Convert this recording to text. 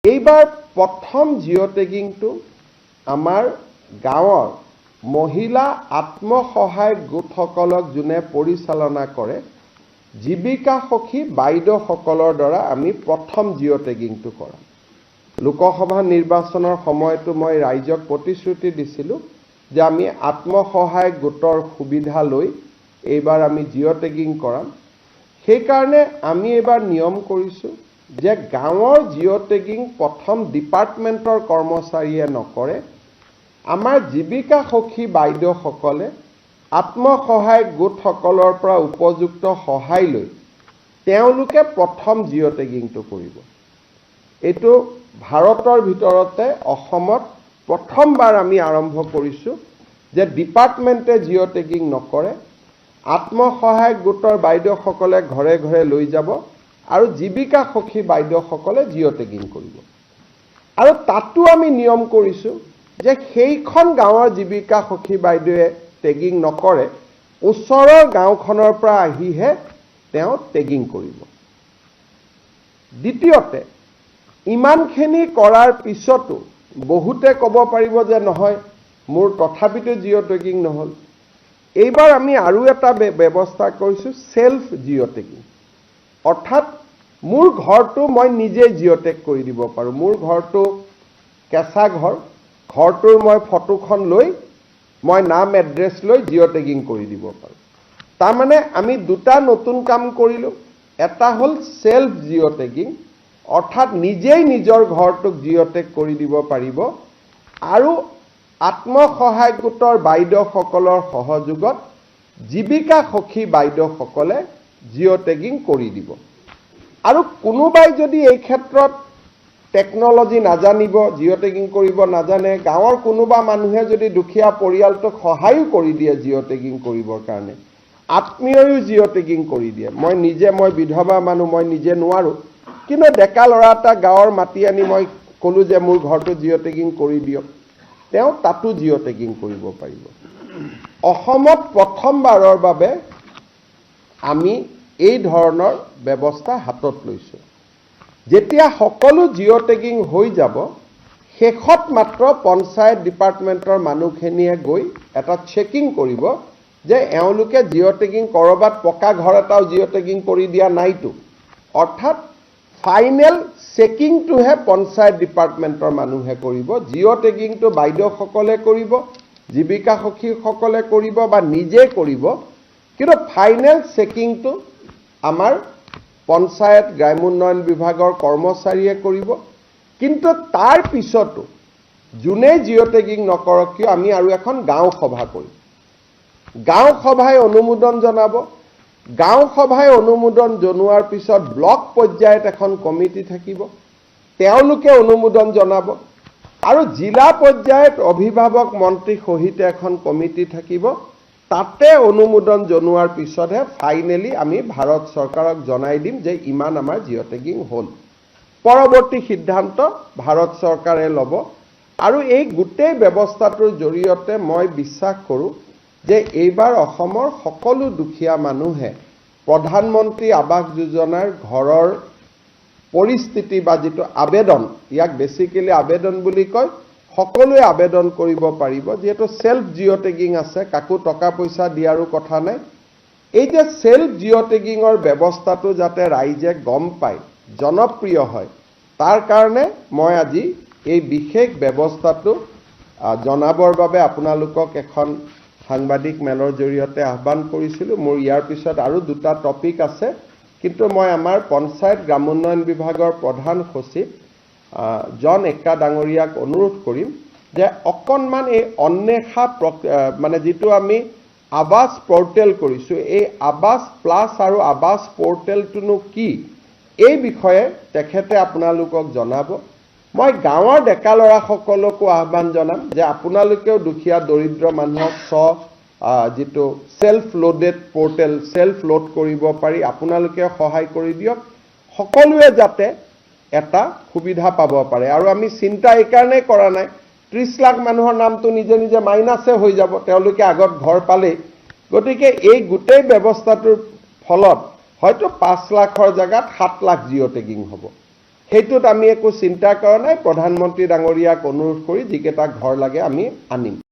এইবাৰ প্ৰথম জিঅ' টেগিংটো আমাৰ গাঁৱৰ মহিলা আত্মসহায়ক গোটসকলক যোনে পৰিচালনা কৰে জীৱিকা সখী বাইদেউসকলৰ দ্বাৰা আমি প্ৰথম জিঅ' টেগিংটো কৰাম। লোকসভা নিৰ্বাচনৰ সময়তো মই ৰাইজক প্ৰতিশ্ৰুতি দিছিলোঁ যে আমি আত্মসহায়ক গোটৰ সুবিধা লৈ এইবাৰ আমি জিঅ' টেগিং কৰাম। সেইকাৰণে আমি এইবাৰ নিয়ম কৰিছোঁ যে গাঁৱৰ জিঅ' টেগিং প্ৰথম ডিপাৰ্টমেণ্টৰ কৰ্মচাৰীয়ে নকৰে, আমাৰ জীৱিকা সখী বাইদেউসকলে আত্মসহায়ক গোটসকলৰ পৰা উপযুক্ত সহায় লৈ তেওঁলোকে প্ৰথম জিঅ' টেগিংটো কৰিব। এইটো ভাৰতৰ ভিতৰতে অসমত প্ৰথমবাৰ আমি আৰম্ভ কৰিছোঁ যে ডিপাৰ্টমেণ্টে জিঅ' টেগিং নকৰে, আত্মসহায়ক গোটৰ বাইদেউসকলে ঘৰে ঘৰে লৈ যাব আৰু জীৱিকা সখী বাইদেউসকলে জিঅ' টেগিং কৰিব। আৰু তাতো আমি নিয়ম কৰিছোঁ যে সেইখন গাঁৱৰ জীৱিকা সখী বাইদেৱে টেগিং নকৰে, ওচৰৰ গাঁওখনৰ পৰা আহিহে তেওঁ টেগিং কৰিব। দ্বিতীয়তে, ইমানখিনি কৰাৰ পিছতো বহুতে ক'ব পাৰিব যে নহয় মোৰ তথাপিতো জিঅ' টেগিং নহ'ল। এইবাৰ আমি আৰু এটা ব্যৱস্থা কৰিছোঁ সেলফ জিঅ' টেগিং, অৰ্থাৎ মোৰ ঘৰটো মই নিজে জিঅ' টেগ কৰি দিব পাৰোঁ। মোৰ ঘৰটো কেঁচা ঘৰটোৰ মই ফটোখন লৈ মই নাম এড্ৰেছ লৈ জিঅ' টেগিং কৰি দিব পাৰোঁ। তাৰমানে আমি দুটা নতুন কাম কৰিলোঁ। এটা হ'ল সেলফ জিঅ' টেগিং, অৰ্থাৎ নিজেই নিজৰ ঘৰটোক জিঅ' টেগ কৰি দিব পাৰিব, আৰু আত্মসহায়ক গোটৰ বাইদেউসকলৰ সহযোগত জীৱিকা সখী বাইদেউসকলে জিঅ' টেগিং কৰি দিব। আৰু কোনোবাই যদি এই ক্ষেত্ৰত টেকনলজি নাজানিব, জিঅ' টেগিং কৰিব নাজানে, গাঁৱৰ কোনোবা মানুহে যদি দুখীয়া পৰিয়ালটোক সহায়ো কৰি দিয়ে জিঅ' টেগিং কৰিবৰ কাৰণে, আত্মীয়ও জিঅ' টেগিং কৰি দিয়ে। মই বিধৱা মানুহ, মই নিজে নোৱাৰোঁ, কিন্তু ডেকা ল'ৰা এটা গাঁৱৰ মাতি আনি মই ক'লোঁ যে মোৰ ঘৰটো জিঅ' টেগিং কৰি দিয়ক, তেওঁ তাতো জিঅ' টেগিং কৰিব পাৰিব। অসমত প্ৰথমবাৰৰ বাবে আমি এই ধৰণৰ ব্যৱস্থা হাতত লৈছোঁ। যেতিয়া সকলো জিঅ' টেগিং হৈ যাব, শেষত মাত্ৰ পঞ্চায়ত ডিপাৰ্টমেণ্টৰ মানুহখিনিয়ে গৈ এটা চেকিং কৰিব যে এওঁলোকে জিঅ' টেগিং ক'ৰবাত পকা ঘৰ এটাও জিঅ' টেগিং কৰি দিয়া নাইতো। অৰ্থাৎ ফাইনেল চেকিংটোহে পঞ্চায়ত ডিপাৰ্টমেণ্টৰ মানুহে কৰিব, জিঅ' টেগিংটো বাইদেউসকলে কৰিব, জীৱিকা সখীসকলে কৰিব বা নিজে কৰিব, কিন্তু ফাইনেল চেকিংটো আমাৰ পঞ্চায়ত গ্ৰামোন্নয়ন বিভাগৰ কৰ্মচাৰীয়ে কৰিব। কিন্তু তাৰ পিছতো যোনে জিঅ' টেগিং নকৰক কিয় আমি আৰু এখন গাঁও সভা কৰিম। গাঁও সভাই অনুমোদন জনাব, গাঁও সভাই অনুমোদন জনোৱাৰ পিছত ব্লক পৰ্যায়ত এখন কমিটি থাকিব, তেওঁলোকে অনুমোদন জনাব, আৰু জিলা পৰ্যায়ত অভিভাৱক মন্ত্ৰী সহিতে এখন কমিটি থাকিব। তাতে অনুমোদন জনোৱাৰ পিছতহে ফাইনেলি আমি ভাৰত চৰকাৰক জনাই দিম যে ইমান আমাৰ জিঅ' টেগিং হ'ল। পৰৱৰ্তী সিদ্ধান্ত ভাৰত চৰকাৰে ল'ব। আৰু এই গোটেই ব্যৱস্থাটোৰ জৰিয়তে মই বিশ্বাস কৰোঁ যে এইবাৰ অসমৰ সকলো দুখীয়া মানুহে প্ৰধানমন্ত্ৰী আৱাস যোজনাৰ ঘৰৰ পৰিস্থিতি বা যিটো আবেদন, ইয়াক বেছিকেলি আবেদন বুলি কয়, সকলোৱে আবেদন কৰিব পাৰিব। যিহেতু সেলফ জিঅ' টেগিং আছে, কাকো টকা পইচা দিয়াৰো কথা নাই। এই যে সেলফ জিঅ' টেগিঙৰ ব্যৱস্থাটো যাতে ৰাইজে গম পায়, জনপ্ৰিয় হয়, তাৰ কাৰণে মই আজি এই বিশেষ ব্যৱস্থাটো জনাবৰ বাবে আপোনালোকক এখন সাংবাদিক মেলৰ জৰিয়তে আহ্বান কৰিছিলোঁ। মোৰ ইয়াৰ পিছত আৰু দুটা টপিক আছে, কিন্তু মই আমাৰ পঞ্চায়ত গ্ৰামোন্নয়ন বিভাগৰ প্ৰধান সচিব জন এক্কা ডাঙৰীয়াক অনুৰোধ কৰিম যে অকণমান এই অন্বেষা মানে যিটো আমি আৱাস পৰ্টেল কৰিছোঁ, এই আৱাস প্লাছ আৰু আৱাস পৰ্টেলটোনো কি, এই বিষয়ে তেখেতে আপোনালোকক জনাব। মই গাঁৱৰ ডেকা ল'ৰাসকলকো আহ্বান জনাম যে আপোনালোকেও দুখীয়া দৰিদ্ৰ মানুহক যিটো self loaded portal, self load কৰিব পাৰি, আপোনালোকে সহায় কৰি দিয়ক, সকলোৱে যাতে এটা সুবিধা পাব পাৰে। আৰু আমি চিন্তা এইকাৰণেই কৰা নাই, 30 লাখ মানুহৰ নামটো নিজে নিজে মাইনাছে হৈ যাব, তেওঁলোকে আগত ঘৰ পালেই। গতিকে এই গোটেই ব্যৱস্থাটোৰ ফলত হয়তো 5 লাখৰ জেগাত 7 লাখ জিঅ' টেগিং হ'ব। সেইটোত আমি একো চিন্তা কৰা নাই, প্ৰধানমন্ত্ৰী ডাঙৰীয়াক অনুৰোধ কৰি যিকেইটা ঘৰ লাগে আমি আনিম।